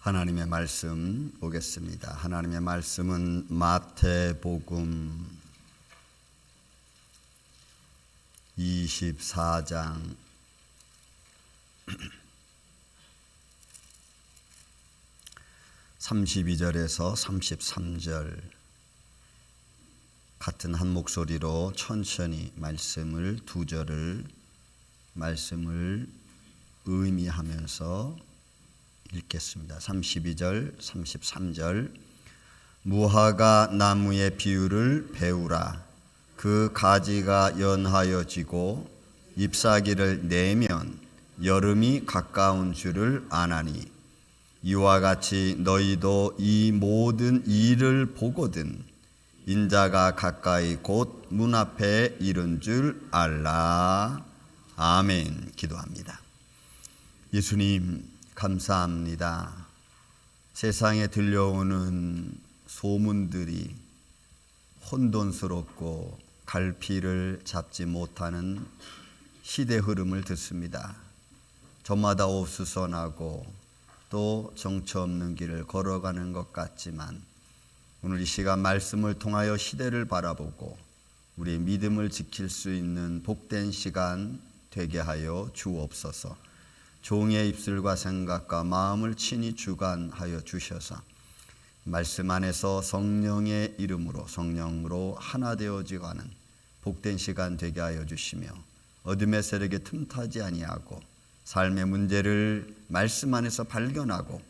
하나님의 말씀 보겠습니다. 하나님의 말씀은 마태복음 24장 32절에서 33절 같은 한 목소리로 천천히 말씀을 두 절을 말씀을 의미하면서 읽겠습니다. 32절, 33절. 무화과 나무의 비유를 배우라. 그 가지가 연하여 지고 잎사귀를 내면 여름이 가까운 줄을 아나니 이와 같이 너희도 이 모든 일을 보거든 인자가 가까이 곧 문 앞에 이른 줄 알라. 아멘. 기도합니다. 예수님 감사합니다. 세상에 들려오는 소문들이 혼돈스럽고 갈피를 잡지 못하는 시대 흐름을 듣습니다. 저마다 오수선하고 또 정처 없는 길을 걸어가는 것 같지만 오늘 이 시간 말씀을 통하여 시대를 바라보고 우리의 믿음을 지킬 수 있는 복된 시간 되게 하여 주옵소서. 종의 입술과 생각과 마음을 친히 주관하여 주셔서 말씀 안에서 성령의 이름으로 성령으로 하나 되어지가는 복된 시간 되게 하여 주시며 어둠의 세력에 틈타지 아니하고 삶의 문제를 말씀 안에서 발견하고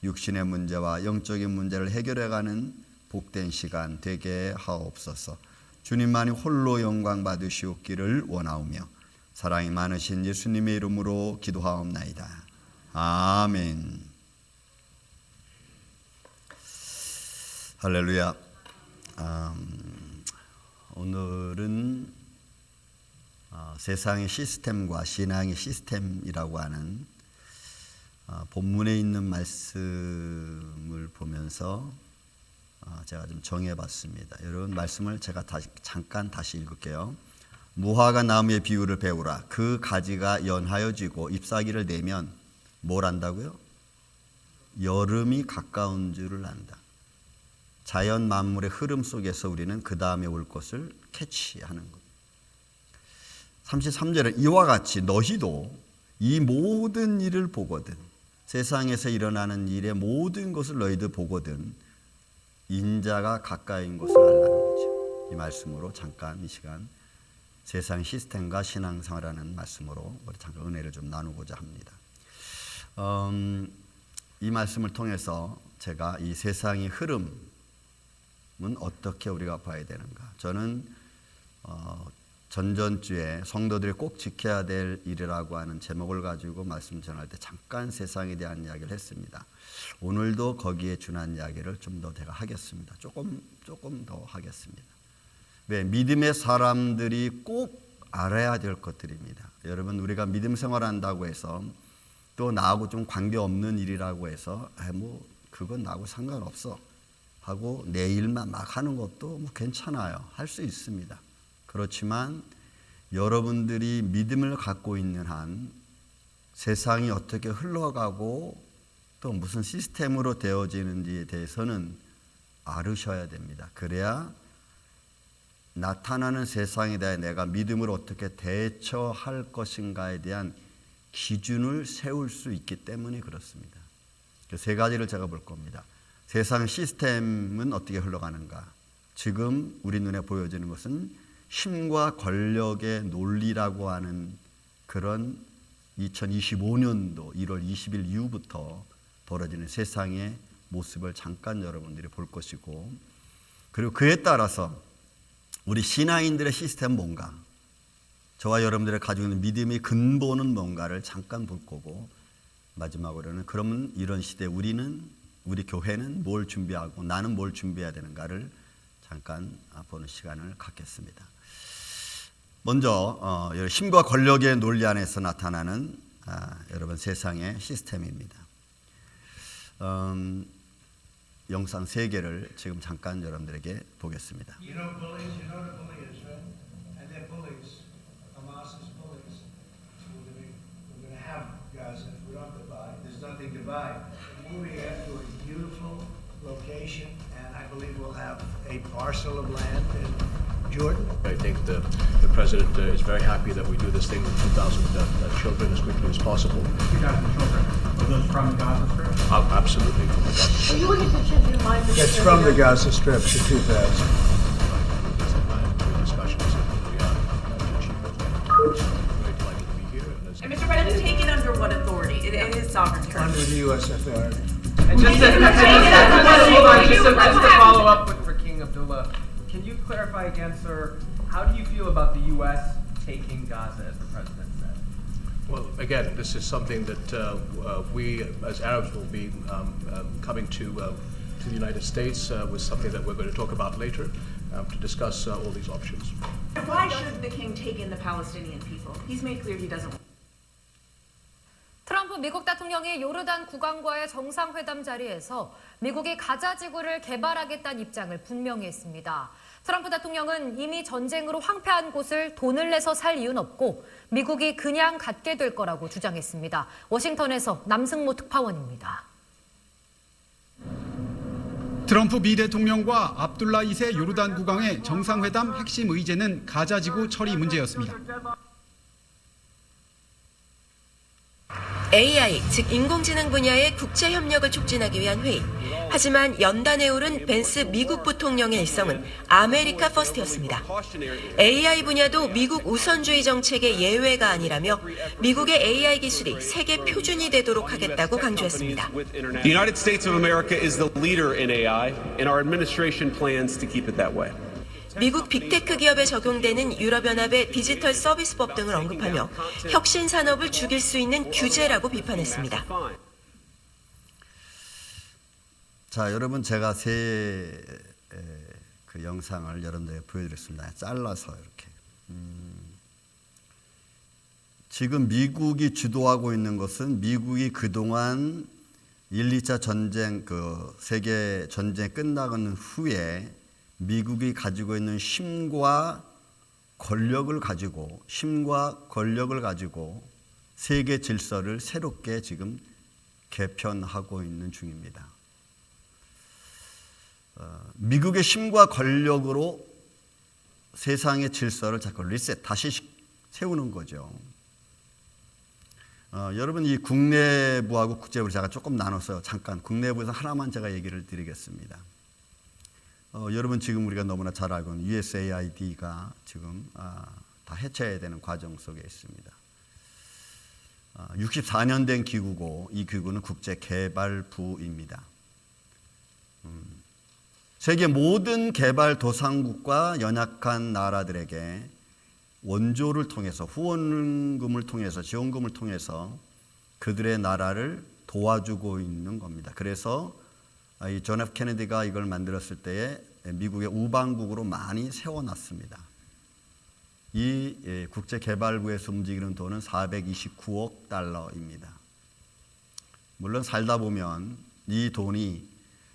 육신의 문제와 영적인 문제를 해결해가는 복된 시간 되게 하옵소서. 주님만이 홀로 영광 받으시옵기를 원하오며 사랑이 많으신 예수님의 이름으로 기도하옵나이다. 아멘. 할렐루야. 오늘은 세상의 시스템과 신앙의 시스템이라고 하는 본문에 있는 말씀을 보면서 제가 좀 정해봤습니다. 여러분 말씀을 제가 잠깐 다시 읽을게요. 무화과 나무의 비유를 배우라. 그 가지가 연하여지고 잎사귀를 내면 뭘 안다고요? 여름이 가까운 줄을 안다. 자연 만물의 흐름 속에서 우리는 그 다음에 올 것을 캐치하는 것. 33절은 이와 같이 너희도 이 모든 일을 보거든 세상에서 일어나는 일의 모든 것을 너희도 보거든 인자가 가까이인 것을 알라는 거죠. 이 말씀으로 잠깐 이 시간 세상 시스템과 신앙생활하는 말씀으로 우리 잠깐 은혜를 좀 나누고자 합니다. 이 말씀을 통해서 제가 이 세상의 흐름은 어떻게 우리가 봐야 되는가. 저는 전전주에 성도들이 꼭 지켜야 될 일이라고 하는 제목을 가지고 말씀 전할 때 잠깐 세상에 대한 이야기를 했습니다. 오늘도 거기에 준한 이야기를 좀 더 제가 하겠습니다. 조금 더 하겠습니다. 왜? 믿음의 사람들이 꼭 알아야 될 것들입니다. 여러분 우리가 믿음 생활한다고 해서 또 나하고 좀 관계없는 일이라고 해서 그건 나하고 상관없어 하고 내 일만 막 하는 것도 괜찮아요. 할 수 있습니다. 그렇지만 여러분들이 믿음을 갖고 있는 한 세상이 어떻게 흘러가고 또 무슨 시스템으로 되어지는지에 대해서는 알으셔야 됩니다. 그래야 나타나는 세상에 대해 내가 믿음으로 어떻게 대처할 것인가에 대한 기준을 세울 수 있기 때문에 그렇습니다. 세 가지를 제가 볼 겁니다. 세상 시스템은 어떻게 흘러가는가. 지금 우리 눈에 보여지는 것은 힘과 권력의 논리라고 하는 그런 2025년도 1월 20일 이후부터 벌어지는 세상의 모습을 잠깐 여러분들이 볼 것이고 그리고 그에 따라서 우리 신앙인들의 시스템은 뭔가 저와 여러분들이 가지고 있는 믿음의 근본은 뭔가를 잠깐 볼 거고 마지막으로는 그러면 이런 시대에 우리 교회는 뭘 준비하고 나는 뭘 준비해야 되는가를 잠깐 보는 시간을 갖겠습니다. 먼저 힘과 권력의 논리 안에서 나타나는 여러분 세상의 시스템입니다. 영상 3개를 지금 잠깐 여러분들에게 보겠습니다. You know bullies, you know what a bully is, right? And they're bullies. Hamas is bullies. So we're going to have Gaza if we don't divide. There's nothing to divide. moving into a beautiful location, and I believe we'll have a parcel of land in Jordan. I think the president is very happy that we do this thing with 2,000 children as quickly as possible. 2,000 children. Are those from the Gaza Strip? Absolutely. Are you looking to change your mind? Mr. It's from the President? Gaza Strip to 2,000. Discussions that we are to achieve those. Very delighted to be here. And Mr. President, taken under what authority? It is sovereign Under territory. the U.S. authority. And just to, hold on, just to follow up for King Abdullah, can you clarify again, sir, how do you feel about the U.S. taking Gaza, as the president said? Well, again, this is something that we, as Arabs, will be coming to the United States with something that we're going to talk about later to discuss all these options. Why should the king take in the Palestinian people? He's made clear he doesn't. 트럼프 미국 대통령이 요르단 국왕과의 정상회담 자리에서 미국이 가자 지구를 개발하겠다는 입장을 분명히 했습니다. 트럼프 대통령은 이미 전쟁으로 황폐한 곳을 돈을 내서 살 이유는 없고 미국이 그냥 갖게 될 거라고 주장했습니다. 워싱턴에서 남승모 특파원입니다. 트럼프 미 대통령과 압둘라 2세 요르단 국왕의 정상회담 핵심 의제는 가자지구 처리 문제였습니다. AI, 즉 인공지능 분야의 국제 협력을 촉진하기 위한 회의. 하지만 연단에 오른 벤스 미국 부통령의 일성은 아메리카 퍼스트였습니다. AI 분야도 미국 우선주의 정책의 예외가 아니라며 미국의 AI 기술이 세계 표준이 되도록 하겠다고 강조했습니다. The United States of America is the leader in AI, and our administration plans to keep it that way. 미국 빅테크 기업에 적용되는 유럽연합의 디지털 서비스법 등을 언급하며 혁신 산업을 죽일 수 있는 규제라고 비판했습니다. 자, 여러분 제가 그 영상을 여러분들에게 보여드렸습니다. 잘라서 이렇게. 지금 미국이 주도하고 있는 것은 미국이 그동안 1, 2차 전쟁, 그 세계 전쟁 끝나는 후에 미국이 가지고 있는 힘과 권력을 가지고 세계 질서를 새롭게 지금 개편하고 있는 중입니다. 미국의 힘과 권력으로 세상의 질서를 자꾸 다시 세우는 거죠. 여러분 이 국내부하고 국제부를 제가 조금 나눠서 잠깐 국내부에서 하나만 제가 얘기를 드리겠습니다. 여러분 지금 우리가 너무나 잘 알고 있는 USAID가 지금 다 해체해야 되는 과정 속에 있습니다. 64년 된 기구고 이 기구는 국제개발부입니다. 세계 모든 개발도상국과 연약한 나라들에게 원조를 통해서 후원금을 통해서 지원금을 통해서 그들의 나라를 도와주고 있는 겁니다. 그래서 이 존 F 케네디가 이걸 만들었을 때에 미국의 우방국으로 많이 세워놨습니다. 이 국제개발부에서 움직이는 돈은 429억 달러입니다. 물론 살다 보면 이 돈이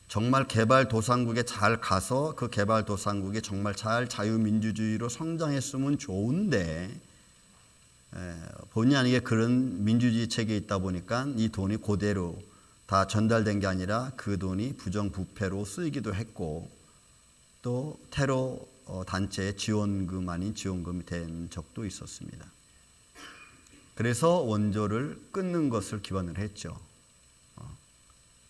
정말 개발도상국에 잘 가서 그 개발도상국이 정말 잘 자유민주주의로 성장했으면 좋은데 본의 아니게 그런 민주주의 체계에 있다 보니까 이 돈이 그대로 다 전달된 게 아니라 그 돈이 부정부패로 쓰이기도 했고 또 테러 단체의 지원금 아닌 지원금이 된 적도 있었습니다. 그래서 원조를 끊는 것을 기원을 했죠.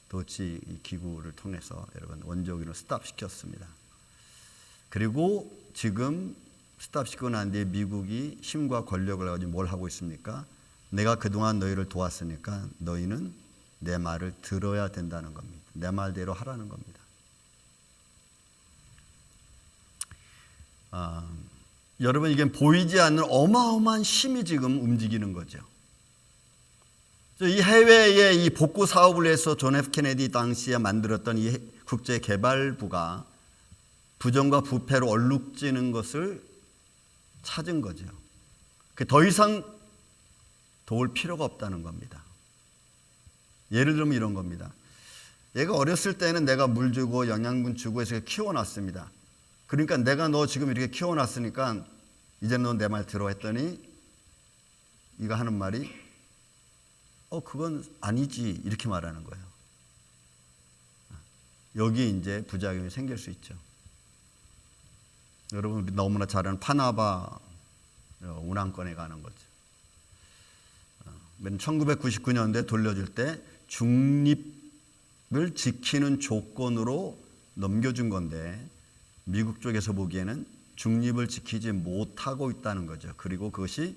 도치 이 기구를 통해서 여러분 원조기를 스탑시켰습니다. 그리고 지금 스탑시키고 난 뒤에 미국이 힘과 권력을 가지고 뭘 하고 있습니까? 내가 그동안 너희를 도왔으니까 너희는 내 말을 들어야 된다는 겁니다. 내 말대로 하라는 겁니다. 여러분 이게 보이지 않는 어마어마한 힘이 지금 움직이는 거죠. 이 해외에 이 복구 사업을 해서 존 F 케네디 당시에 만들었던 이 국제개발부가 부정과 부패로 얼룩지는 것을 찾은 거죠. 더 이상 도울 필요가 없다는 겁니다. 예를 들면 이런 겁니다. 얘가 어렸을 때는 내가 물 주고 영양분 주고 해서 키워놨습니다. 그러니까 내가 너 지금 이렇게 키워놨으니까 이제 너 내 말 들어 했더니 이거 하는 말이 그건 아니지 이렇게 말하는 거예요. 여기 이제 부작용이 생길 수 있죠. 여러분 우리 너무나 잘 아는 파나마 운항권에 가는 거죠. 1999년도에 돌려줄 때 중립을 지키는 조건으로 넘겨준 건데 미국 쪽에서 보기에는 중립을 지키지 못하고 있다는 거죠. 그리고 그것이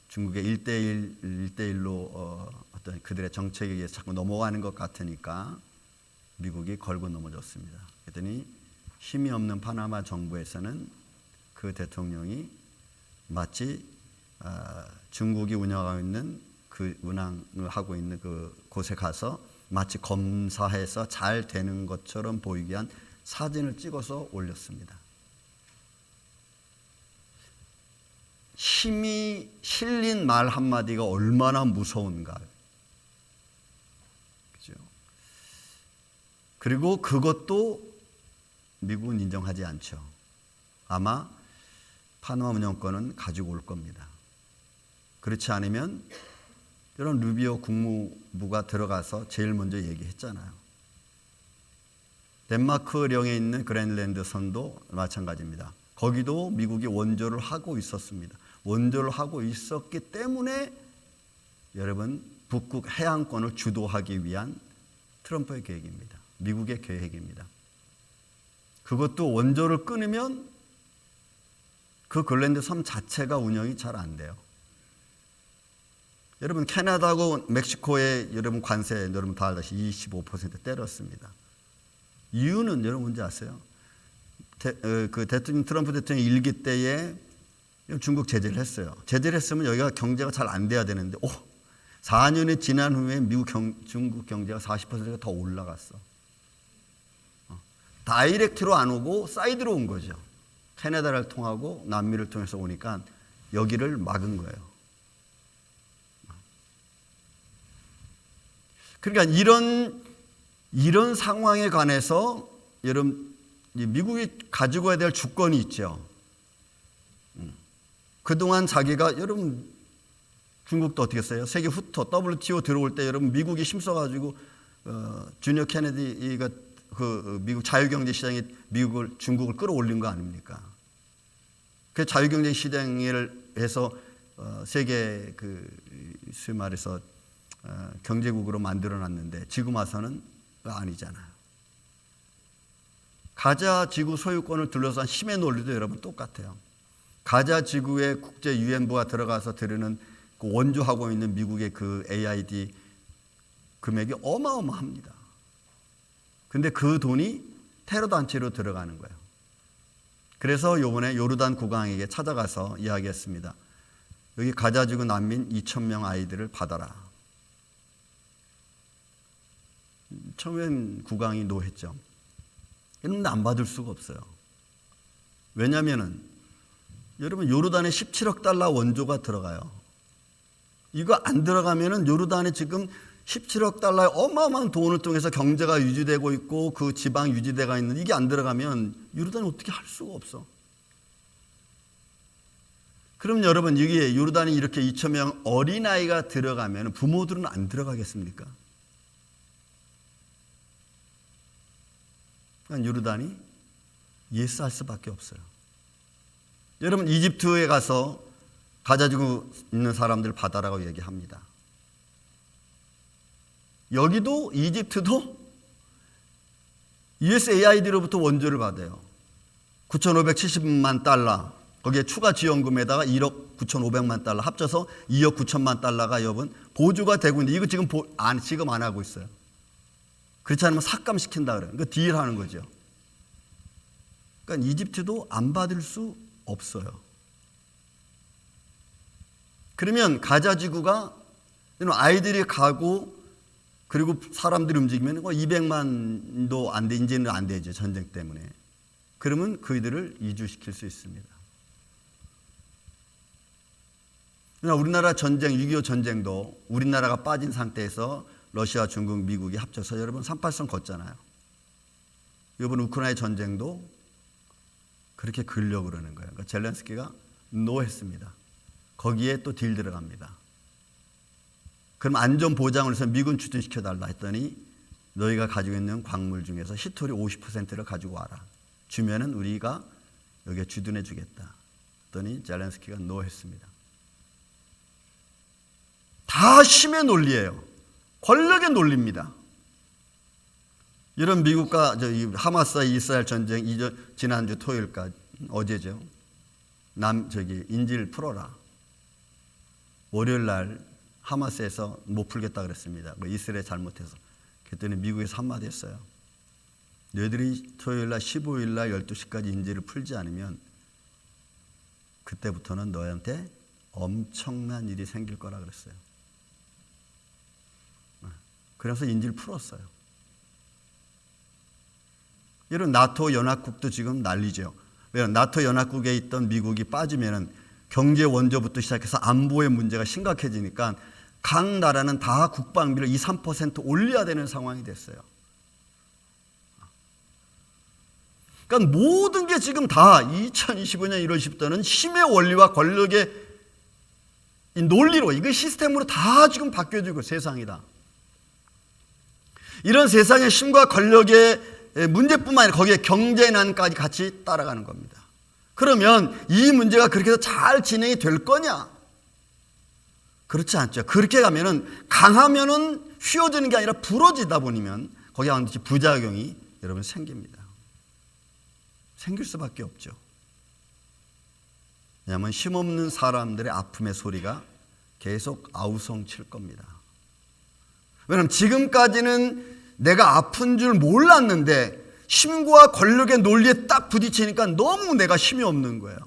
중국의 1대1로 어떤 그들의 정책에 의해서 자꾸 넘어가는 것 같으니까 미국이 걸고 넘어졌습니다. 그랬더니 힘이 없는 파나마 정부에서는 그 대통령이 마치 중국이 운영하고 있는 그 운항을 하고 있는 그 곳에 가서 마치 검사해서 잘 되는 것처럼 보이기 위한 사진을 찍어서 올렸습니다. 힘이 실린 말 한마디가 얼마나 무서운가. 그죠? 그리고 그것도 미국은 인정하지 않죠. 아마 파나마 운영권은 가지고 올 겁니다. 그렇지 않으면 이런 루비오 국무부가 들어가서 제일 먼저 얘기했잖아요. 덴마크령에 있는 그랜랜드 선도 마찬가지입니다. 거기도 미국이 원조를 하고 있었습니다. 원조를 하고 있었기 때문에 여러분 북극 해양권을 주도하기 위한 트럼프의 계획입니다. 미국의 계획입니다. 그것도 원조를 끊으면 그 그랜랜드 섬 자체가 운영이 잘 안 돼요. 여러분 캐나다하고 멕시코의 여러분 관세 여러분 다 알다시피 25% 때렸습니다. 이유는 여러분 뭔지 아세요? 그 대통령 트럼프 대통령 일기 때에 중국 제재를 했어요. 제재를 했으면 여기가 경제가 잘 안 돼야 되는데 4년이 지난 후에 중국 경제가 40%가 더 올라갔어. 다이렉트로 안 오고 사이드로 온 거죠. 캐나다를 통하고 남미를 통해서 오니까 여기를 막은 거예요. 그러니까 이런 상황에 관해서 여러분 미국이 가지고 가야 될 주권이 있죠. 그동안 자기가 여러분 중국도 어떻게 했어요? 세계 후토 WTO 들어올 때 여러분 미국이 힘써가지고 주니어 케네디가 그 미국 자유경제 시장에 중국을 끌어올린 거 아닙니까? 그 자유경제 시장을 해서 세계 소위 말해서 경제국으로 만들어놨는데 지금 와서는 아니잖아요. 가자 지구 소유권을 둘러싼 힘의 논리도 여러분 똑같아요. 가자 지구에 국제 유엔부가 들어가서 들으는 그 원조하고 있는 미국의 그 AID 금액이 어마어마합니다. 근데 그 돈이 테러 단체로 들어가는 거예요. 그래서 이번에 요르단 국왕에게 찾아가서 이야기했습니다. 여기 가자 지구 난민 2,000명 아이들을 받아라. 처음엔 국왕이 노했죠. 그런데 안 받을 수가 없어요. 왜냐하면은 여러분 요르단에 17억 달러 원조가 들어가요. 이거 안 들어가면은 요르단에 지금 17억 달러의 어마어마한 돈을 통해서 경제가 유지되고 있고 그 지방 유지대가 있는데 이게 안 들어가면 요르단이 어떻게 할 수가 없어. 그럼 여러분 여기에 요르단이 이렇게 2,000명 어린아이가 들어가면 부모들은 안 들어가겠습니까? 그러니까 요르단이 예스할 수밖에 없어요. 여러분 이집트에 가서 가자지구 있는 사람들 받아라고 얘기합니다. 여기도 이집트도 USAID로부터 원조를 받아요. 9,570만 달러 거기에 추가 지원금에다가 1억 9,500만 달러 합쳐서 2억 9천만 달러가 여러분 보조가 되고 있는데 이거 지금 안 하고 있어요. 그렇지 않으면 삭감시킨다 그래요. 그러니까 딜하는 거죠. 그러니까 이집트도 안 받을 수 없어요. 그러면 가자 지구가 아이들이 가고 그리고 사람들이 움직이면 200만도 안 돼, 이제는 안 되죠. 전쟁 때문에. 그러면 그들을 이주시킬 수 있습니다. 우리나라 전쟁, 6.25 전쟁도 우리나라가 빠진 상태에서 러시아, 중국, 미국이 합쳐서 여러분 38선 걷잖아요. 이번 우크라이나 전쟁도 그렇게 그러려고 그러는 거예요. 그러니까 젤렌스키가 노했습니다. 거기에 또 딜 들어갑니다. 그럼 안전 보장을 해서 미군 추진시켜달라 했더니 너희가 가지고 있는 광물 중에서 히토리 50%를 가지고 와라. 주면은 우리가 여기에 주둔해 주겠다. 그랬더니 젤렌스키가 노 했습니다. 다 힘의 논리예요. 권력의 논리입니다. 이런 미국과 하마스와 이스라엘 전쟁 지난주 토요일까지 어제죠. 인질 풀어라. 월요일 날 하마스에서 못 풀겠다 그랬습니다. 이스라엘 잘못해서. 그랬더니 미국에서 한마디 했어요. 너희들이 토요일 날 15일 날 12시까지 인질을 풀지 않으면 그때부터는 너희한테 엄청난 일이 생길 거라 그랬어요. 그래서 인질 풀었어요. 이런 나토 연합국도 지금 난리죠. 왜냐하면 나토 연합국에 있던 미국이 빠지면은 경제 원조부터 시작해서 안보의 문제가 심각해지니까 각 나라는 다 국방비를 2, 3% 올려야 되는 상황이 됐어요. 그러니까 모든 게 지금 다 2025년 1월 10일부터는 힘의 원리와 권력의 이 논리로 이거 시스템으로 다 지금 바뀌어지고 세상이다. 이런 세상의 힘과 권력의 문제뿐만 아니라 거기에 경제난까지 같이 따라가는 겁니다. 그러면 이 문제가 그렇게 해서 잘 진행이 될 거냐? 그렇지 않죠. 그렇게 가면은 강하면은 휘어지는 게 아니라 부러지다 보면 거기에 반드시 부작용이 여러분 생깁니다. 생길 수밖에 없죠. 왜냐하면 힘없는 사람들의 아픔의 소리가 계속 아우성 칠 겁니다. 왜냐하면 지금까지는 내가 아픈 줄 몰랐는데 힘과 권력의 논리에 딱 부딪히니까 너무 내가 힘이 없는 거예요.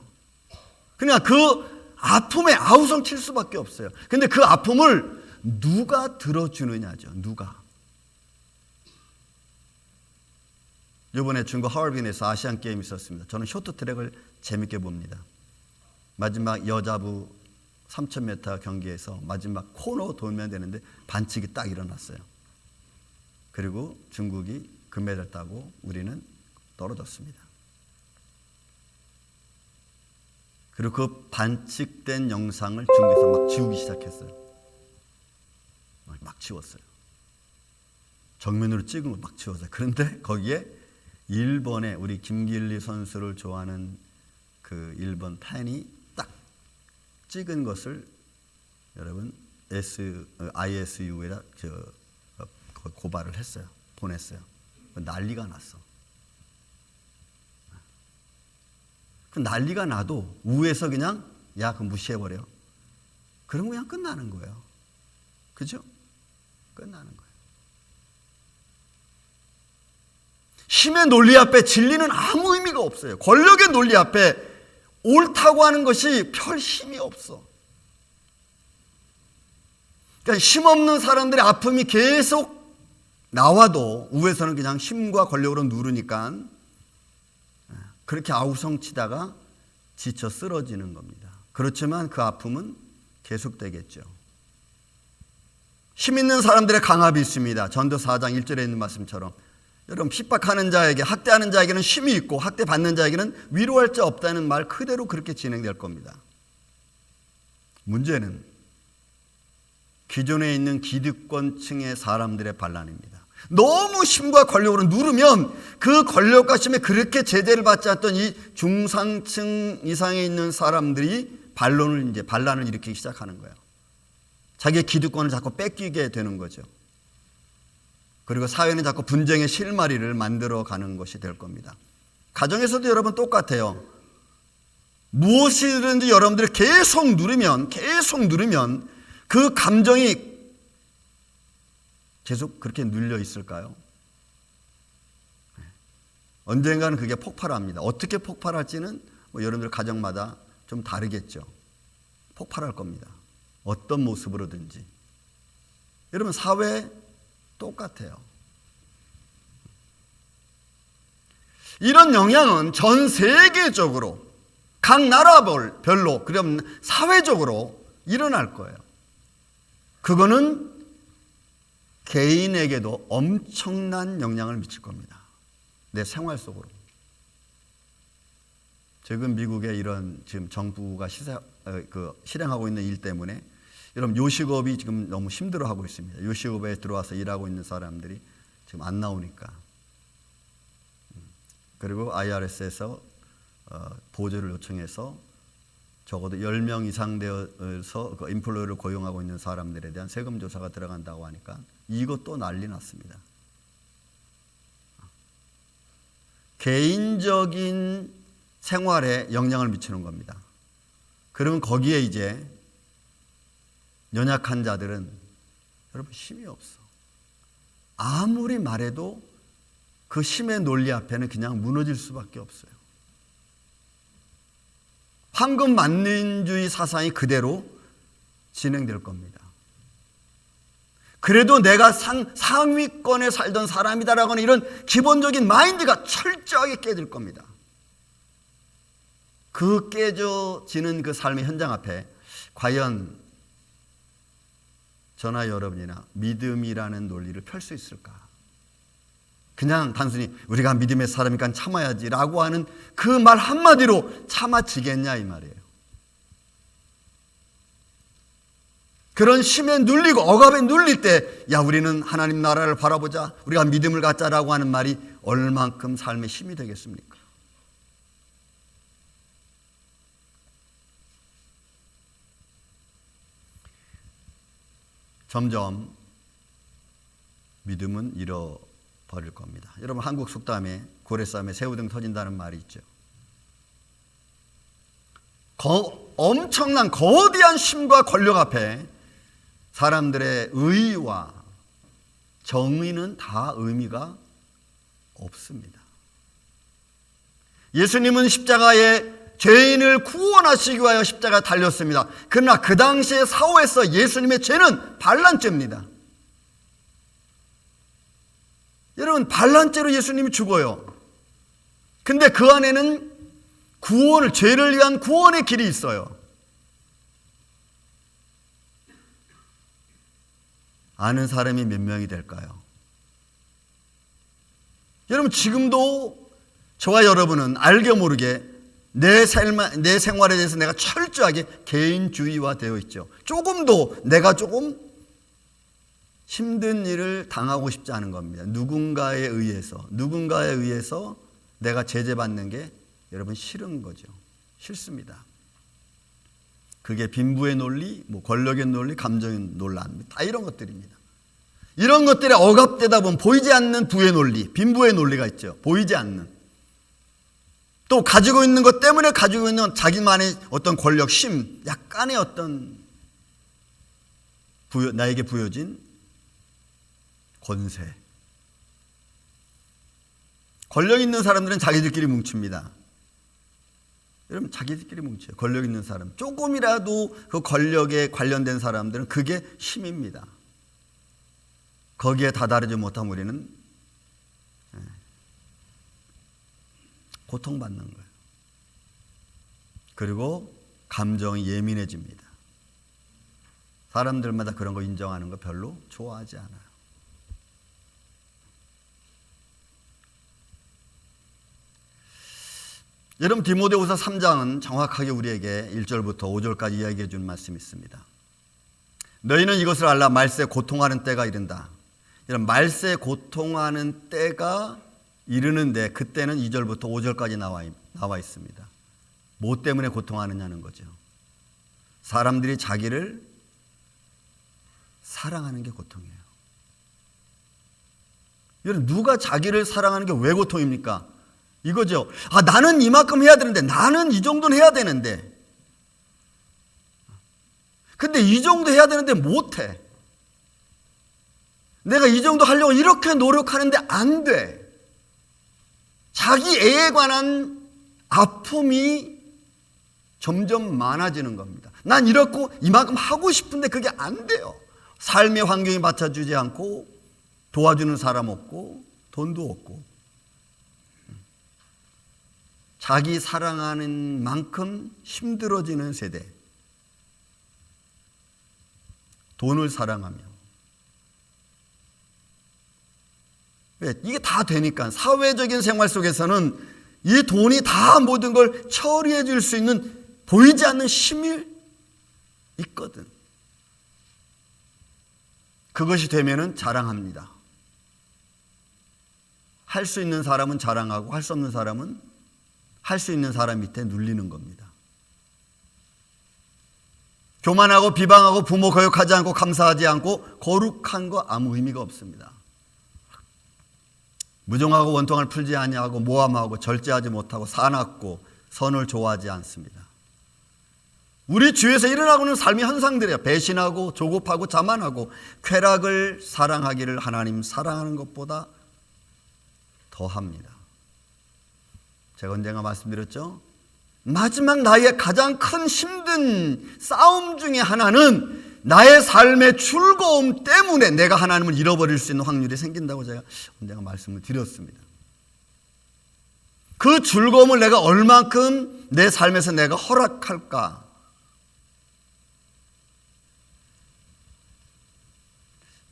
그냥 그 아픔에 아우성 칠 수밖에 없어요. 근데 그 아픔을 누가 들어주느냐죠. 누가. 이번에 중국 하얼빈에서 아시안 게임이 있었습니다. 저는 쇼트트랙을 재밌게 봅니다. 마지막 여자부 3000m 경기에서 마지막 코너 돌면 되는데 반칙이 딱 일어났어요. 그리고 중국이 금메달 따고 우리는 떨어졌습니다. 그리고 그 반칙된 영상을 중국에서 막 지우기 시작했어요. 막 지웠어요. 정면으로 찍은 걸 막 지웠어요. 그런데 거기에 일본의 우리 김길리 선수를 좋아하는 그 일본 팬이 딱 찍은 것을 여러분 ISU에다 고발을 했어요. 보냈어요. 난리가 났어. 그 난리가 나도 우에서 그냥 야, 그거 무시해버려. 그럼 그냥 끝나는 거예요. 그죠? 끝나는 거예요. 힘의 논리 앞에 진리는 아무 의미가 없어요. 권력의 논리 앞에 옳다고 하는 것이 별 힘이 없어. 그러니까 힘없는 사람들의 아픔이 계속 나와도 우에서는 그냥 힘과 권력으로 누르니까 그렇게 아우성치다가 지쳐 쓰러지는 겁니다. 그렇지만 그 아픔은 계속되겠죠. 힘 있는 사람들의 강압이 있습니다. 전도 4장 1절에 있는 말씀처럼 여러분 핍박하는 자에게 학대하는 자에게는 힘이 있고 학대받는 자에게는 위로할 자 없다는 말 그대로 그렇게 진행될 겁니다. 문제는 기존에 있는 기득권층의 사람들의 반란입니다. 너무 힘과 권력으로 누르면 그 권력과 힘에 그렇게 제재를 받지 않던 이 중상층 이상에 있는 사람들이 반란을 일으키기 시작하는 거예요. 자기의 기득권을 자꾸 뺏기게 되는 거죠. 그리고 사회는 자꾸 분쟁의 실마리를 만들어가는 것이 될 겁니다. 가정에서도 여러분 똑같아요. 무엇이든지 여러분들이 계속 누르면 그 감정이 계속 그렇게 눌려 있을까요? 언젠가는 그게 폭발합니다. 어떻게 폭발할지는 여러분들 가정마다 좀 다르겠죠. 폭발할 겁니다. 어떤 모습으로든지. 여러분 사회 똑같아요. 이런 영향은 전 세계적으로 각 나라별로 그럼 사회적으로 일어날 거예요. 그거는 개인에게도 엄청난 영향을 미칠 겁니다. 내 생활 속으로. 지금 미국의 이런 지금 정부가 실행하고 있는 일 때문에 여러분 요식업이 지금 너무 힘들어하고 있습니다. 요식업에 들어와서 일하고 있는 사람들이 지금 안 나오니까. 그리고 IRS에서 보조를 요청해서 적어도 10명 이상 되어서 그 인플루어를 고용하고 있는 사람들에 대한 세금 조사가 들어간다고 하니까 이것도 난리 났습니다. 개인적인 생활에 영향을 미치는 겁니다. 그러면 거기에 이제 연약한 자들은 여러분 힘이 없어. 아무리 말해도 그 힘의 논리 앞에는 그냥 무너질 수밖에 없어요. 황금 만민주의 사상이 그대로 진행될 겁니다. 그래도 내가 상위권에 살던 사람이다라고 하는 이런 기본적인 마인드가 철저하게 깨질 겁니다. 그 깨져지는 그 삶의 현장 앞에 과연 저나 여러분이나 믿음이라는 논리를 펼 수 있을까? 그냥 단순히 우리가 믿음의 사람이니까 참아야지라고 하는 그 말 한마디로 참아지겠냐 이 말이에요. 그런 심에 눌리고 억압에 눌릴 때 야 우리는 하나님 나라를 바라보자, 우리가 믿음을 갖자라고 하는 말이 얼만큼 삶의 힘이 되겠습니까? 점점 믿음은 잃어버릴 겁니다. 여러분 한국 속담에 고래싸움에 새우등 터진다는 말이 있죠. 엄청난 거대한 힘과 권력 앞에 사람들의 의와 정의는 다 의미가 없습니다. 예수님은 십자가에 죄인을 구원하시기 위하여 십자가에 달렸습니다. 그러나 그 당시의 사회에서 예수님의 죄는 반란죄입니다. 여러분 반란죄로 예수님이 죽어요. 근데 그 안에는 구원을, 죄를 위한 구원의 길이 있어요. 아는 사람이 몇 명이 될까요? 여러분 지금도 저와 여러분은 알게 모르게 내 생활에 대해서 내가 철저하게 개인주의화 되어 있죠. 내가 조금 힘든 일을 당하고 싶지 않은 겁니다. 누군가에 의해서 내가 제재받는 게 여러분 싫은 거죠. 싫습니다. 그게 빈부의 논리, 권력의 논리, 감정의 논란, 다 이런 것들입니다. 이런 것들에 억압되다 보면 보이지 않는 부의 논리, 빈부의 논리가 있죠. 보이지 않는. 또 가지고 있는 것 때문에 가지고 있는 자기만의 어떤 권력, 힘, 약간의 어떤 나에게 부여진 권세. 권력 있는 사람들은 자기들끼리 뭉칩니다. 여러분 자기들끼리 뭉쳐요. 권력 있는 사람. 조금이라도 그 권력에 관련된 사람들은 그게 힘입니다. 거기에 다다르지 못한 우리는 고통받는 거예요. 그리고 감정이 예민해집니다. 사람들마다 그런 거 인정하는 거 별로 좋아하지 않아요. 여러분 디모데후서 3장은 정확하게 우리에게 1절부터 5절까지 이야기해 준 말씀이 있습니다. 너희는 이것을 알라. 말세에 고통하는 때가 이른다. 이런 말세에 고통하는 때가 이르는데 그때는 2절부터 5절까지 나와 있습니다. 뭐 때문에 고통하느냐는 거죠. 사람들이 자기를 사랑하는 게 고통이에요. 여러분 누가 자기를 사랑하는 게 왜 고통입니까? 이거죠. 나는 이만큼 해야 되는데, 나는 이 정도는 해야 되는데, 근데 이 정도 해야 되는데 못해. 내가 이 정도 하려고 이렇게 노력하는데 안 돼. 자기 애에 관한 아픔이 점점 많아지는 겁니다. 난 이렇고 이만큼 하고 싶은데 그게 안 돼요. 삶의 환경이 받쳐주지 않고 도와주는 사람 없고 돈도 없고 자기 사랑하는 만큼 힘들어지는 세대. 돈을 사랑하며. 왜? 이게 다 되니까 사회적인 생활 속에서는 이 돈이 다 모든 걸 처리해 줄 수 있는 보이지 않는 힘이 있거든. 그것이 되면은 자랑합니다. 할 수 있는 사람은 자랑하고 할 수 없는 사람은 할 수 있는 사람 밑에 눌리는 겁니다. 교만하고 비방하고 부모 거역하지 않고 감사하지 않고 거룩한 거 아무 의미가 없습니다. 무정하고 원통을 풀지 아니하고 모함하고 절제하지 못하고 사납고 선을 좋아하지 않습니다. 우리 주위에서 일어나고 있는 삶의 현상들이에요. 배신하고 조급하고 자만하고 쾌락을 사랑하기를 하나님 사랑하는 것보다 더합니다. 제가 언젠가 말씀드렸죠. 마지막 나의 가장 큰 힘든 싸움 중에 하나는 나의 삶의 즐거움 때문에 내가 하나님을 잃어버릴 수 있는 확률이 생긴다고 제가 언젠가 말씀을 드렸습니다. 그 즐거움을 내가 얼만큼 내 삶에서 내가 허락할까?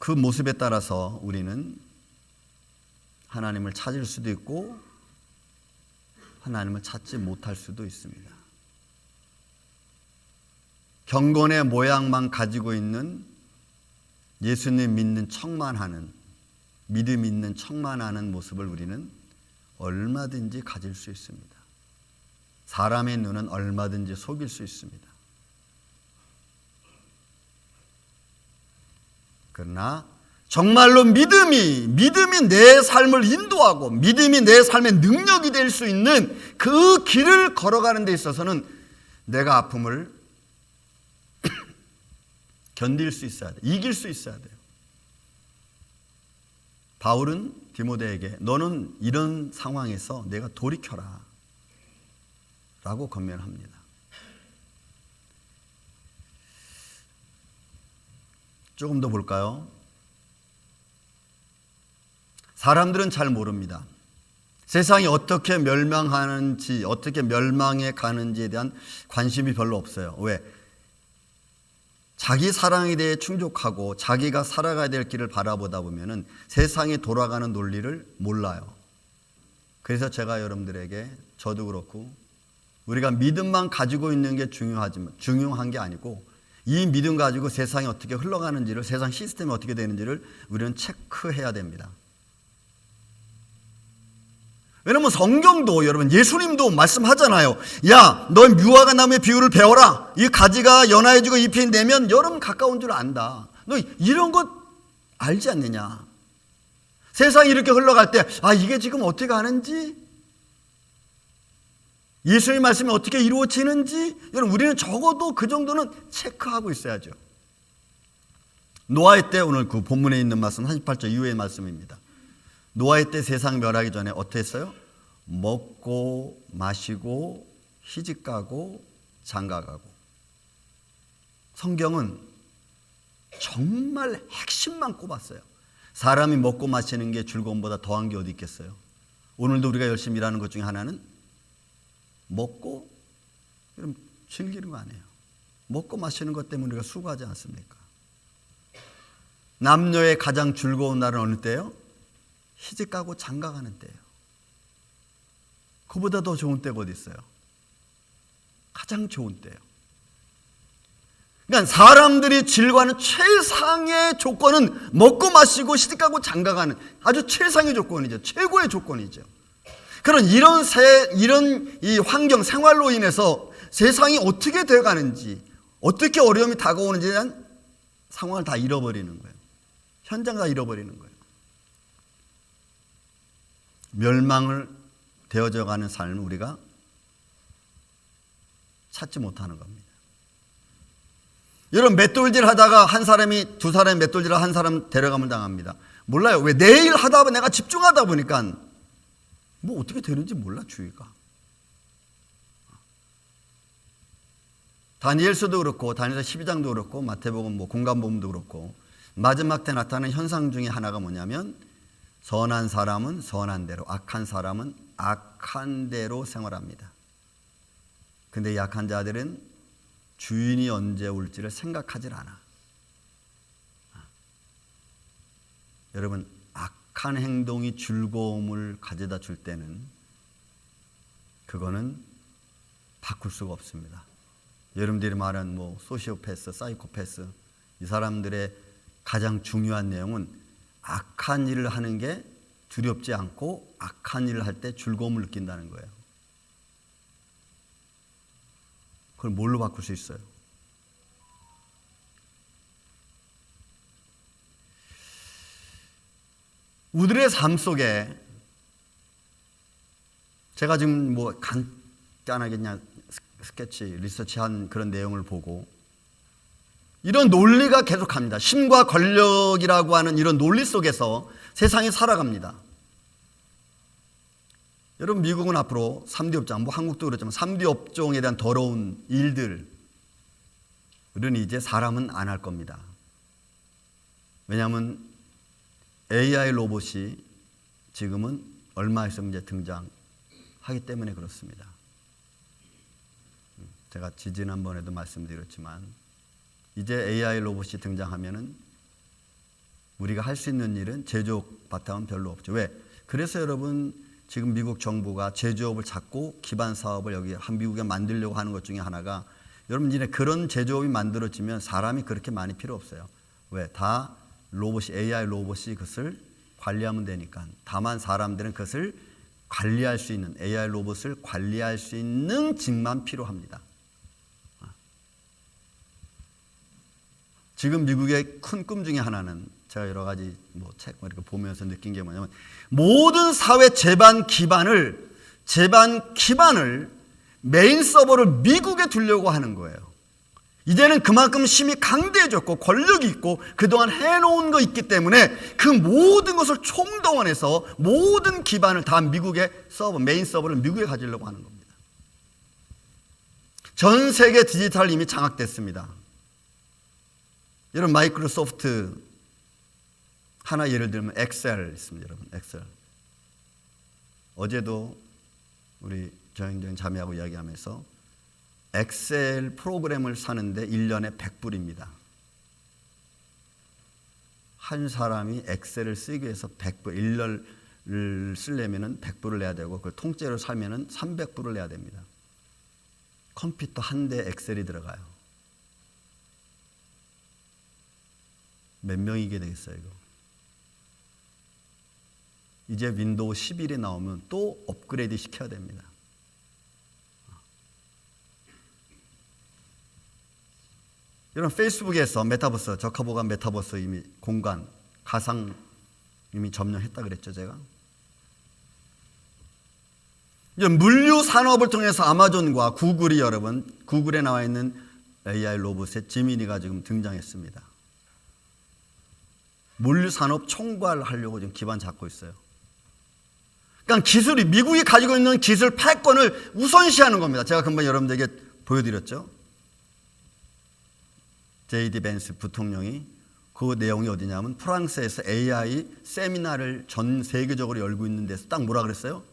그 모습에 따라서 우리는 하나님을 찾을 수도 있고 하나님을 찾지 못할 수도 있습니다. 경건의 모양만 가지고 있는 예수님 믿는 척만 하는, 믿음 있는 척만 하는 모습을 우리는 얼마든지 가질 수 있습니다. 사람의 눈은 얼마든지 속일 수 있습니다. 그러나 정말로 믿음이 내 삶을 인도하고 믿음이 내 삶의 능력이 될 수 있는 그 길을 걸어가는 데 있어서는 내가 아픔을 견딜 수 있어야 돼요. 이길 수 있어야 돼요. 바울은 디모데에게 너는 이런 상황에서 내가 돌이켜라 라고 권면합니다. 조금 더 볼까요? 사람들은 잘 모릅니다. 세상이 어떻게 멸망하는지, 어떻게 멸망해 가는지에 대한 관심이 별로 없어요. 왜? 자기 사랑에 대해 충족하고 자기가 살아가야 될 길을 바라보다 보면은 세상이 돌아가는 논리를 몰라요. 그래서 제가 여러분들에게, 저도 그렇고, 우리가 믿음만 가지고 있는 게 중요한 게 아니고 이 믿음 가지고 세상이 어떻게 흘러가는지를, 세상 시스템이 어떻게 되는지를 우리는 체크해야 됩니다. 왜냐면 성경도, 여러분, 예수님도 말씀하잖아요. 야, 너 무화과 나무의 비유를 배워라. 이 가지가 연하해지고 잎이 내면 여름 가까운 줄 안다. 너 이런 것 알지 않느냐? 세상이 이렇게 흘러갈 때, 아, 이게 지금 어떻게 가는지, 예수님 말씀이 어떻게 이루어지는지, 여러분, 우리는 적어도 그 정도는 체크하고 있어야죠. 노아의 때, 오늘 그 본문에 있는 말씀 38절 이후의 말씀입니다. 노아의 때 세상 멸하기 전에 어떻게 했어요? 먹고 마시고 시집가고 장가가고. 성경은 정말 핵심만 꼽았어요. 사람이 먹고 마시는 게 즐거움보다 더한 게 어디 있겠어요? 오늘도 우리가 열심히 일하는 것 중에 하나는 먹고 즐기는 거 아니에요. 먹고 마시는 것 때문에 우리가 수고하지 않습니까? 남녀의 가장 즐거운 날은 어느 때예요? 시집가고 장가가는 때예요. 그보다 더 좋은 때가 어디 있어요? 가장 좋은 때예요. 그러니까 사람들이 즐거워하는 최상의 조건은 먹고 마시고 시집가고 장가가는 아주 최상의 조건이죠. 최고의 조건이죠. 그런 이런 이 환경 생활로 인해서 세상이 어떻게 되어가는지, 어떻게 어려움이 다가오는지에 대한 상황을 다 잃어버리는 거예요. 현장 다 잃어버리는 거예요. 멸망을 되어져 가는 삶을 우리가 찾지 못하는 겁니다. 여러분, 맷돌질 하다가 한 사람이, 두 사람이 맷돌질을 한 사람 데려가면 당합니다. 몰라요. 왜? 내일 하다 보면 내가 집중하다 보니까 뭐 어떻게 되는지 몰라, 주위가. 다니엘서도 그렇고, 다니엘서 12장도 그렇고, 마태복음 공간복음도 그렇고, 마지막 때 나타나는 현상 중에 하나가 뭐냐면, 선한 사람은 선한 대로, 악한 사람은 악한 대로 생활합니다. 근데 약한 자들은 주인이 언제 올지를 생각하질 않아. 여러분, 악한 행동이 즐거움을 가져다 줄 때는 그거는 바꿀 수가 없습니다. 여러분들이 말하는 소시오패스, 사이코패스, 이 사람들의 가장 중요한 내용은 악한 일을 하는 게 두렵지 않고 악한 일을 할 때 즐거움을 느낀다는 거예요. 그걸 뭘로 바꿀 수 있어요? 우리들의 삶 속에 제가 지금 뭐 간단하게 그냥 스케치, 리서치한 그런 내용을 보고 이런 논리가 계속합니다. 힘과 권력이라고 하는 이런 논리 속에서 세상이 살아갑니다. 여러분, 미국은 앞으로 3D 업종, 뭐 한국도 그렇지만 3D 업종에 대한 더러운 일들은 이제 사람은 안 할 겁니다. 왜냐하면 AI 로봇이 지금은 얼마 있으면 이제 등장하기 때문에 그렇습니다. 제가 지난번에도 말씀드렸지만 이제 AI 로봇이 등장하면은 우리가 할 수 있는 일은 제조업 바탕은 별로 없죠. 왜? 그래서 여러분 지금 미국 정부가 제조업을 찾고 기반 사업을 여기 미국에 만들려고 하는 것 중에 하나가 여러분 이제 그런 제조업이 만들어지면 사람이 그렇게 많이 필요 없어요. 왜? 다 로봇이 AI 로봇이 그것을 관리하면 되니까. 다만 사람들은 그것을 관리할 수 있는 AI 로봇을 관리할 수 있는 직만 필요합니다. 지금 미국의 큰 꿈 중에 하나는 제가 여러 가지 뭐 책 이렇게 보면서 느낀 게 뭐냐면 모든 사회 제반 기반을 메인 서버를 미국에 두려고 하는 거예요. 이제는 그만큼 힘이 강대해졌고 권력이 있고 그동안 해놓은 거 있기 때문에 그 모든 것을 총동원해서 모든 기반을 다 미국의 서버, 메인 서버를 미국에 가지려고 하는 겁니다. 전 세계 디지털 이미 장악됐습니다. 여러분 마이크로소프트 하나 예를 들면 엑셀 있습니다. 여러분 엑셀. 어제도 우리 저행적인 자매하고 이야기하면서 엑셀 프로그램을 사는데 1년에 100불입니다. 한 사람이 엑셀을 쓰기 위해서 100불, 1년을 쓰려면 100불을 내야 되고 그걸 통째로 사면 300불을 내야 됩니다. 컴퓨터 한 대 엑셀이 들어가요. 몇 명이게 되겠어요, 이거? 이제 윈도우 11이 나오면 또 업그레이드 시켜야 됩니다. 여러분 페이스북에서 메타버스, 저카보가 메타버스 이미 공간, 가상 이미 점령했다 그랬죠, 제가. 이제 물류 산업을 통해서 아마존과 구글이 여러분, 구글에 나와 있는 AI 로봇의 지미니가 지금 등장했습니다. 물류 산업 총괄하려고 지금 기반 잡고 있어요. 그러니까 기술이 미국이 가지고 있는 기술 패권을 우선시하는 겁니다. 제가 금방 여러분들에게 보여드렸죠. J.D. 벤스 부통령이 그 내용이 어디냐면 프랑스에서 AI 세미나를 전 세계적으로 열고 있는 데서 딱 뭐라 그랬어요?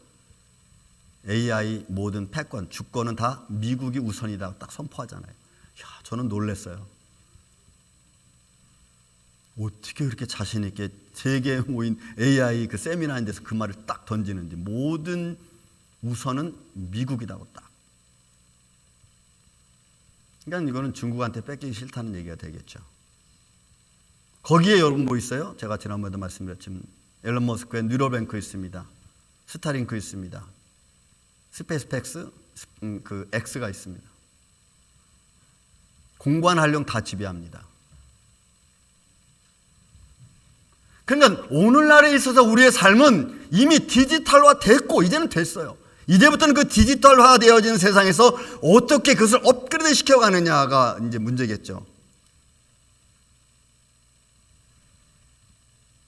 AI 모든 패권, 주권은 다 미국이 우선이다 딱 선포하잖아요. 야, 저는 놀랐어요. 어떻게 그렇게 자신 있게 세계에 모인 AI 그 세미나인 데서 그 말을 딱 던지는지. 모든 우선은 미국이라고 딱. 그러니까 이거는 중국한테 뺏기기 싫다는 얘기가 되겠죠. 거기에 여러분 뭐 있어요? 제가 지난번에도 말씀드렸지만 앨런 머스크의 뉴럴뱅크 있습니다. 스타링크 있습니다. 스페이스X 그 X가 있습니다. 공간 활용 다 지배합니다. 그러니까 오늘날에 있어서 우리의 삶은 이미 디지털화 됐고 이제는 됐어요. 이제부터는 그 디지털화 되어진 세상에서 어떻게 그것을 업그레이드 시켜가느냐가 이제 문제겠죠.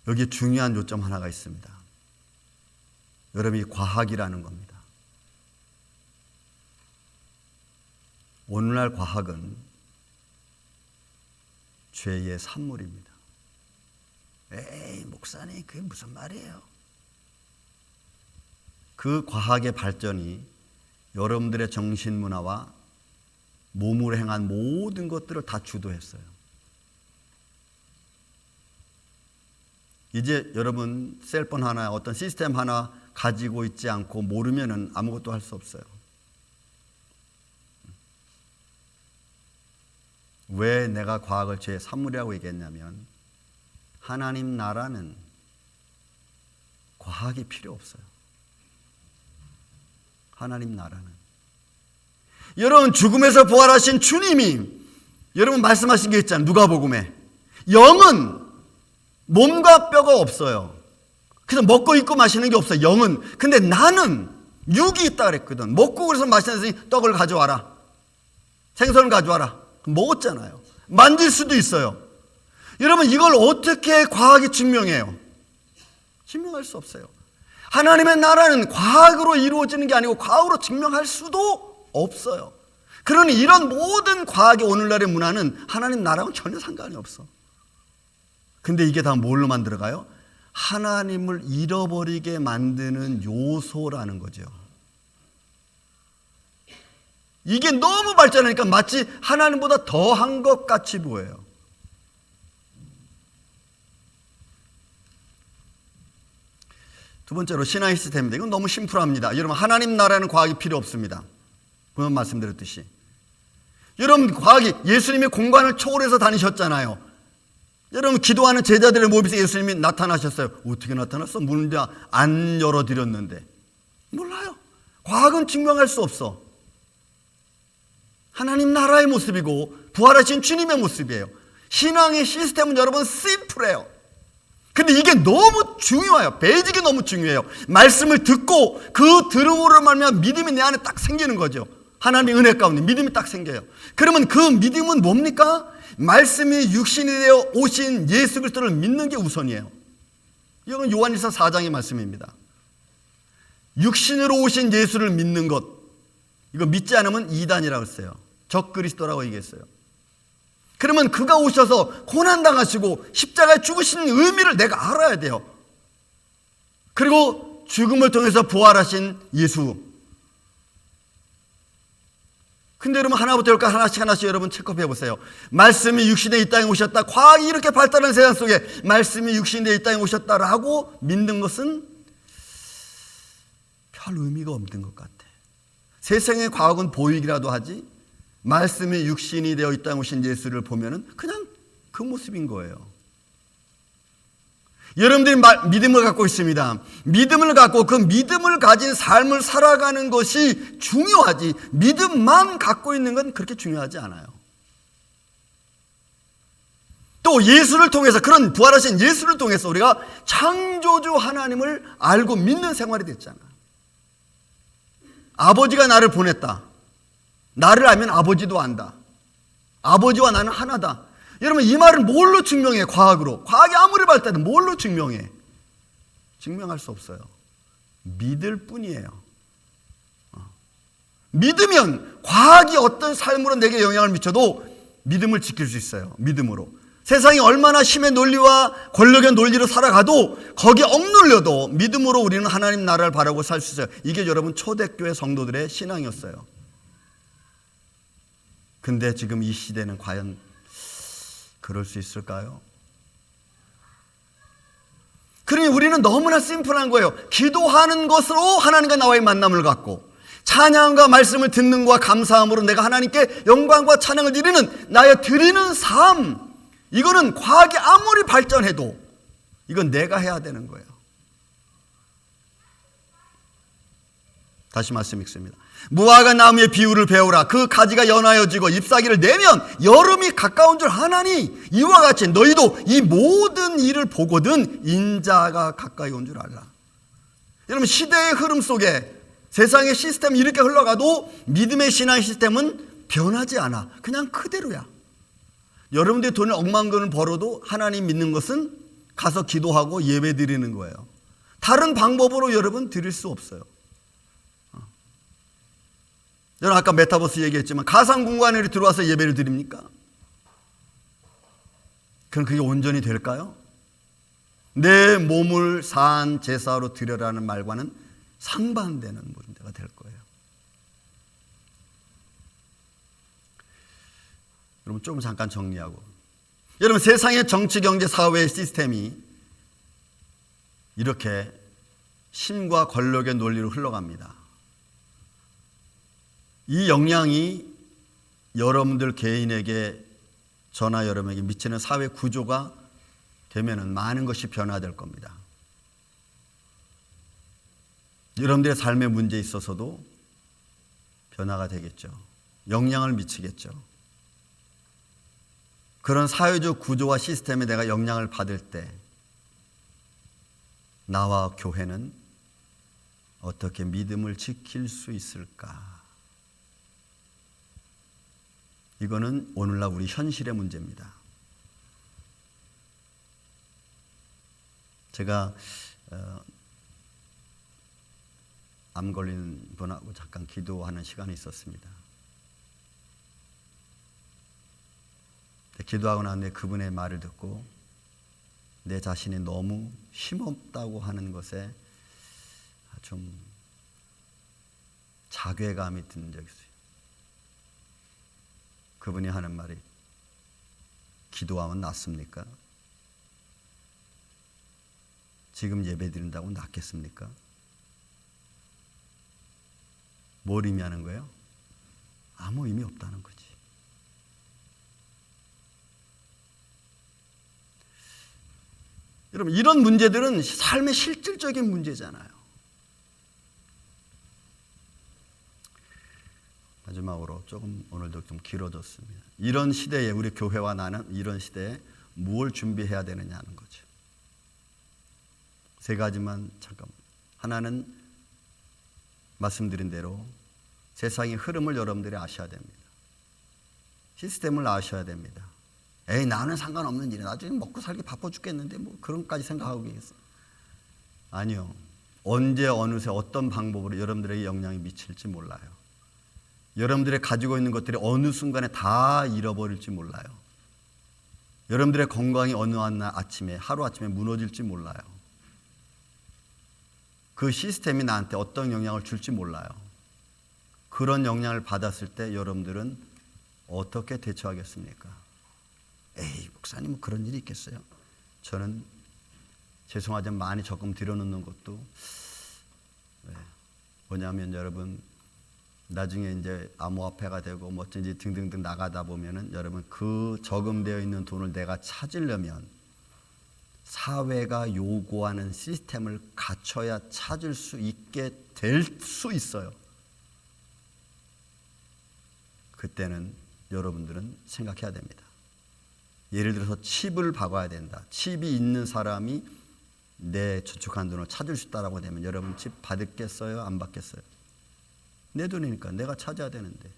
여기 중요한 요점 하나가 있습니다. 여러분이 과학이라는 겁니다. 오늘날 과학은 죄의 산물입니다. 에이, 목사님, 그게 무슨 말이에요? 그 과학의 발전이 여러분들의 정신문화와 몸으로 행한 모든 것들을 다 주도했어요. 이제 여러분 셀폰 하나, 어떤 시스템 하나 가지고 있지 않고 모르면은 아무것도 할 수 없어요. 왜 내가 과학을 죄의 산물이라고 얘기했냐면 하나님 나라는 과학이 필요 없어요. 하나님 나라는. 여러분, 죽음에서 부활하신 주님이 여러분 말씀하신 게 있잖아요. 누가복음에 영은 몸과 뼈가 없어요. 그래서 먹고 입고 마시는 게 없어요. 영은. 근데 나는 육이 있다 그랬거든. 먹고 그래서 마시는 떡을 가져와라, 생선을 가져와라. 먹었잖아요. 만질 수도 있어요. 여러분, 이걸 어떻게 과학이 증명해요? 증명할 수 없어요. 하나님의 나라는 과학으로 이루어지는 게 아니고 과학으로 증명할 수도 없어요. 그러니 이런 모든 과학의 오늘날의 문화는 하나님 나라하고는 전혀 상관이 없어. 근데 이게 다 뭘로 만들어가요? 하나님을 잃어버리게 만드는 요소라는 거죠. 이게 너무 발전하니까 마치 하나님보다 더한 것 같이 보여요. 두 번째로 신앙 시스템입니다. 이건 너무 심플합니다. 여러분, 하나님 나라는 과학이 필요 없습니다. 그런 말씀드렸듯이. 여러분, 과학이, 예수님이 공간을 초월해서 다니셨잖아요. 여러분, 기도하는 제자들의 모습에서 예수님이 나타나셨어요. 어떻게 나타났어? 문도 안 열어드렸는데. 몰라요. 과학은 증명할 수 없어. 하나님 나라의 모습이고 부활하신 주님의 모습이에요. 신앙의 시스템은 여러분 심플해요. 근데 이게 너무 중요해요. 베이직이 너무 중요해요. 말씀을 듣고 그 들음으로 말미암아 믿음이 내 안에 딱 생기는 거죠. 하나님의 은혜 가운데 믿음이 딱 생겨요. 그러면 그 믿음은 뭡니까? 말씀이 육신이 되어 오신 예수 그리스도를 믿는 게 우선이에요. 이건 요한일서 4장의 말씀입니다. 육신으로 오신 예수를 믿는 것, 이거 믿지 않으면 이단이라고 했어요. 적그리스도라고 얘기했어요. 그러면 그가 오셔서 고난당하시고 십자가에 죽으시는 의미를 내가 알아야 돼요. 그리고 죽음을 통해서 부활하신 예수. 근데 여러분, 하나부터 열까지 하나씩 여러분 체크해 보세요. 말씀이 육신에 이 땅에 오셨다. 과학이 이렇게 발달한 세상 속에 말씀이 육신에 이 땅에 오셨다라고 믿는 것은 별 의미가 없는 것 같아. 세상의 과학은 보이기라도 하지 말씀이 육신이 되어 이 땅에 오신 예수를 보면은 그냥 그 모습인 거예요. 여러분들이 믿음을 갖고 있습니다. 믿음을 갖고 그 믿음을 가진 삶을 살아가는 것이 중요하지, 믿음만 갖고 있는 건 그렇게 중요하지 않아요. 또 예수를 통해서, 그런 부활하신 예수를 통해서 우리가 창조주 하나님을 알고 믿는 생활이 됐잖아. 아버지가 나를 보냈다. 나를 알면 아버지도 안다. 아버지와 나는 하나다. 여러분, 이 말을 뭘로 증명해? 과학으로. 과학이 아무리 발달해도 뭘로 증명해? 증명할 수 없어요. 믿을 뿐이에요. 믿으면 과학이 어떤 삶으로 내게 영향을 미쳐도 믿음을 지킬 수 있어요. 믿음으로. 세상이 얼마나 힘의 논리와 권력의 논리로 살아가도 거기에 억눌려도 믿음으로 우리는 하나님 나라를 바라고 살 수 있어요. 이게 여러분 초대교회 성도들의 신앙이었어요. 근데 지금 이 시대는 과연 그럴 수 있을까요? 그러니 우리는 너무나 심플한 거예요. 기도하는 것으로 하나님과 나와의 만남을 갖고 찬양과 말씀을 듣는 것과 감사함으로 내가 하나님께 영광과 찬양을 드리는 나의 드리는 삶, 이거는 과학이 아무리 발전해도 이건 내가 해야 되는 거예요. 다시 말씀 읽습니다. 무화과 나무의 비유를 배우라. 그 가지가 연하여지고 잎사귀를 내면 여름이 가까운 줄 아나니 이와 같이 너희도 이 모든 일을 보거든 인자가 가까이 온 줄 알라. 여러분, 시대의 흐름 속에 세상의 시스템이 이렇게 흘러가도 믿음의 신앙 시스템은 변하지 않아. 그냥 그대로야. 여러분들이 돈을 억만 원을 벌어도 하나님 믿는 것은 가서 기도하고 예배 드리는 거예요. 다른 방법으로 여러분 드릴 수 없어요. 여러분, 아까 메타버스 얘기했지만 가상 공간에 들어와서 예배를 드립니까? 그럼 그게 온전히 될까요? 내 몸을 산 제사로 드려라는 말과는 상반되는 문제가 될 거예요. 여러분, 좀 잠깐 정리하고, 여러분, 세상의 정치, 경제, 사회의 시스템이 이렇게 힘과 권력의 논리로 흘러갑니다. 이 영향이 여러분들 개인에게, 저나 여러분에게 미치는 사회 구조가 되면은 많은 것이 변화될 겁니다. 여러분들의 삶의 문제에 있어서도 변화가 되겠죠. 영향을 미치겠죠. 그런 사회적 구조와 시스템에 내가 영향을 받을 때 나와 교회는 어떻게 믿음을 지킬 수 있을까? 이거는 오늘날 우리 현실의 문제입니다. 제가 암 걸린 분하고 잠깐 기도하는 시간이 있었습니다. 기도하고 난 뒤에 그분의 말을 듣고 내 자신이 너무 힘없다고 하는 것에 좀 자괴감이 든 적이 있어요. 그분이 하는 말이 기도하면 낫습니까? 지금 예배 드린다고 낫겠습니까? 뭘 의미하는 거예요? 아무 의미 없다는 거지. 여러분, 이런 문제들은 삶의 실질적인 문제잖아요. 마지막으로 조금 오늘도 좀 길어졌습니다. 이런 시대에 우리 교회와 나는 이런 시대에 무엇을 준비해야 되느냐 하는 거죠. 세 가지만 잠깐만. 하나는 말씀드린 대로 세상의 흐름을 여러분들이 아셔야 됩니다. 시스템을 아셔야 됩니다. 에이, 나는 상관없는 일이야. 나중에 먹고 살기 바빠 죽겠는데 뭐 그런까지 생각하고 계겠어. 아니요. 언제 어느새 어떤 방법으로 여러분들에게 영향이 미칠지 몰라요. 여러분들이 가지고 있는 것들이 어느 순간에 다 잃어버릴지 몰라요. 여러분들의 건강이 어느 아침에 하루아침에 무너질지 몰라요. 그 시스템이 나한테 어떤 영향을 줄지 몰라요. 그런 영향을 받았을 때 여러분들은 어떻게 대처하겠습니까? 에이, 목사님 그런 일이 있겠어요? 저는 죄송하지만 많이 적금 들여놓는 것도 뭐냐면 여러분 나중에 이제 암호화폐가 되고 뭐든지 등등등 나가다 보면은 여러분 그 저금되어 있는 돈을 내가 찾으려면 사회가 요구하는 시스템을 갖춰야 찾을 수 있게 될 수 있어요. 그때는 여러분들은 생각해야 됩니다. 예를 들어서 칩을 박아야 된다. 칩이 있는 사람이 내 저축한 돈을 찾을 수 있다라고 되면 여러분 칩 받겠어요? 안 받겠어요? 내 돈이니까 내가 찾아야 되는데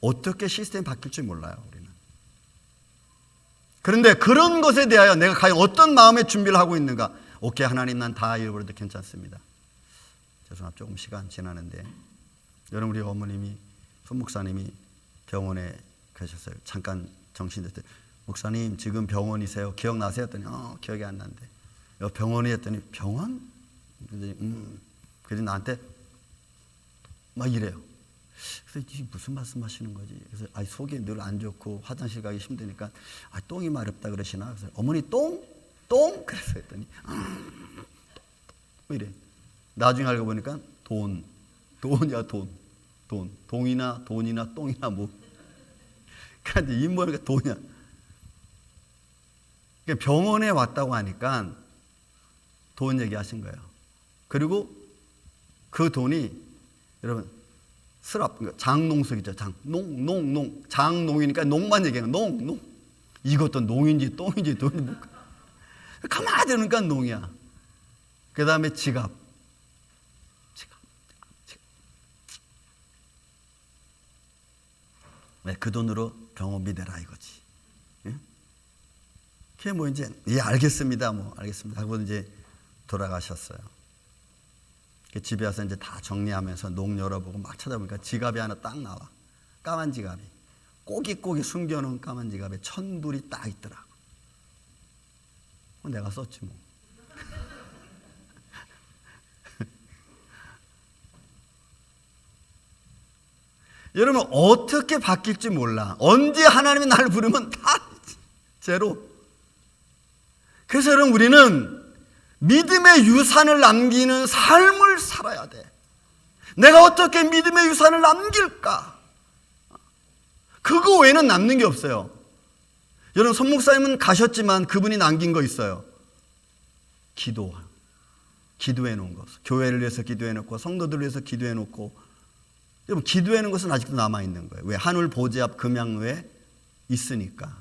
어떻게 시스템이 바뀔지 몰라요. 우리는. 그런데 그런 것에 대하여 내가 과연 어떤 마음의 준비를 하고 있는가? 오케이, 하나님 난 다 잃어버려도 괜찮습니다. 죄송합니다. 조금 시간 지나는데 여러분 우리 어머님이 손 목사님이 병원에 가셨어요. 잠깐 정신들 때 목사님 지금 병원이세요? 기억나세요? 했더니 기억이 안 나는데 병원이 했더니 병원? 그래서 나한테 막 이래요. 그래서 이게 무슨 말씀하시는 거지? 그래서 속이 늘 안 좋고 화장실 가기 힘드니까 똥이 마렵다 그러시나? 그래서 어머니 똥? 그래서 했더니 뭐 이래. 나중에 알고 보니까 돈이야 돈. 돈이나 똥이나 뭐. 그러니까 이 뭐니까 돈이야. 그러니까 병원에 왔다고 하니까 돈 얘기하신 거예요. 그리고 그 돈이 여러분 장농석이죠. 장농이니까 농만 얘기하는 농. 이것도 농인지 똥인지 돈이 뭐. 가만히 들으니까 농이야. 그 다음에 지갑. 그 돈으로 병원비 내라 이거지. 예? 그게 뭐 이제 알겠습니다. 알겠습니다. 하고 이제 돌아가셨어요. 집에 와서 이제 다 정리하면서 농 열어보고 막 찾아보니까 지갑이 하나 딱 나와. 까만 지갑이. 꼬깃꼬깃 숨겨놓은 까만 지갑에 1,000불이 딱 있더라고. 내가 썼지 뭐. 여러분 어떻게 바뀔지 몰라. 언제 하나님이 나를 부르면 다 제로. 그래서 여러분 우리는 믿음의 유산을 남기는 삶을 살아야 돼. 내가 어떻게 믿음의 유산을 남길까? 그거 외에는 남는 게 없어요. 여러분 손 목사님은 가셨지만 그분이 남긴 거 있어요. 기도해 놓은 것, 교회를 위해서 기도해 놓고 성도들을 위해서 기도해 놓고, 여러분 기도해 놓은 것은 아직도 남아 있는 거예요. 왜? 하늘 보좌 앞 금양로에 있으니까.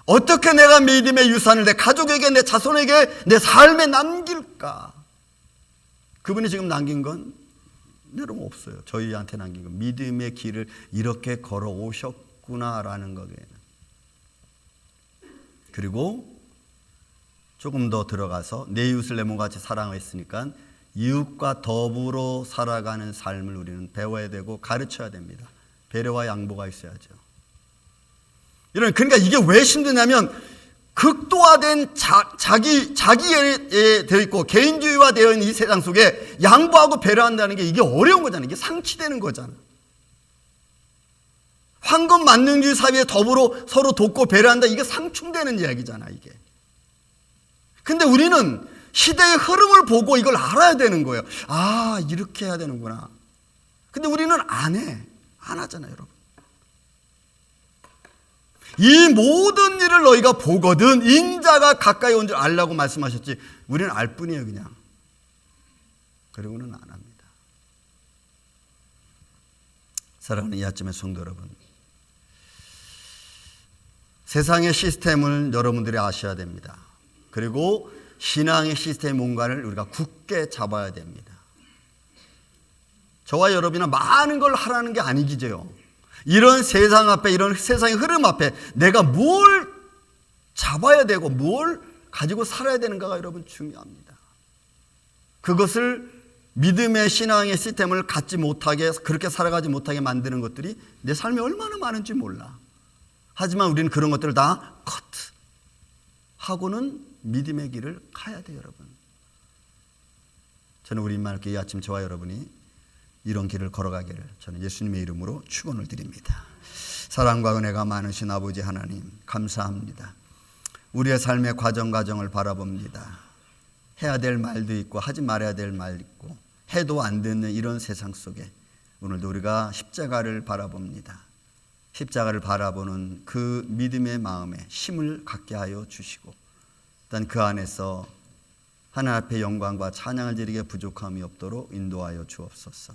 어떻게 내가 믿음의 유산을 내 가족에게, 내 자손에게, 내 삶에 남길까? 그분이 지금 남긴 건 여러분 없어요. 저희한테 남긴 건 믿음의 길을 이렇게 걸어오셨구나라는 거예요. 그리고 조금 더 들어가서 내 이웃을 내 몸같이 사랑했으니까 이웃과 더불어 살아가는 삶을 우리는 배워야 되고 가르쳐야 됩니다. 배려와 양보가 있어야죠. 그러니까 이게 왜 힘드냐면 극도화된 자기에 되어 있고 개인주의화 되어 있는 이 세상 속에 양보하고 배려한다는 게 이게 어려운 거잖아요. 이게 상치되는 거잖아요. 황금 만능주의 사회에 더불어 서로 돕고 배려한다. 이게 상충되는 이야기잖아, 이게. 근데 우리는 시대의 흐름을 보고 이걸 알아야 되는 거예요. 아, 이렇게 해야 되는구나. 근데 우리는 안 해. 안 하잖아요, 여러분. 이 모든 일을 너희가 보거든 인자가 가까이 온 줄 알라고 말씀하셨지. 우리는 알 뿐이에요, 그냥. 그러고는 안 합니다. 사랑하는 이 아침의 성도 여러분, 세상의 시스템을 여러분들이 아셔야 됩니다. 그리고 신앙의 시스템 뭔가를 우리가 굳게 잡아야 됩니다. 저와 여러분이나 많은 걸 하라는 게 아니기죠. 이런 세상 앞에, 이런 세상의 흐름 앞에 내가 뭘 잡아야 되고 뭘 가지고 살아야 되는가가 여러분 중요합니다. 그것을 믿음의 신앙의 시스템을 갖지 못하게, 그렇게 살아가지 못하게 만드는 것들이 내 삶에 얼마나 많은지 몰라. 하지만 우리는 그런 것들을 다 컷하고는 믿음의 길을 가야 돼요, 여러분. 저는 우리 임마누엘 이 아침 저와 여러분이 이런 길을 걸어가기를 저는 예수님의 이름으로 축원을 드립니다. 사랑과 은혜가 많으신 아버지 하나님, 감사합니다. 우리의 삶의 과정을 바라봅니다. 해야 될 말도 있고 하지 말아야 될 말 있고 해도 안 듣는 이런 세상 속에 오늘도 우리가 십자가를 바라봅니다. 십자가를 바라보는 그 믿음의 마음에 힘을 갖게 하여 주시고, 일단 그 안에서 하나님 앞에 영광과 찬양을 드리게 부족함이 없도록 인도하여 주옵소서.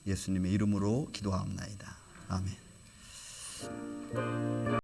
예수님의 이름으로 기도하옵나이다. 아멘.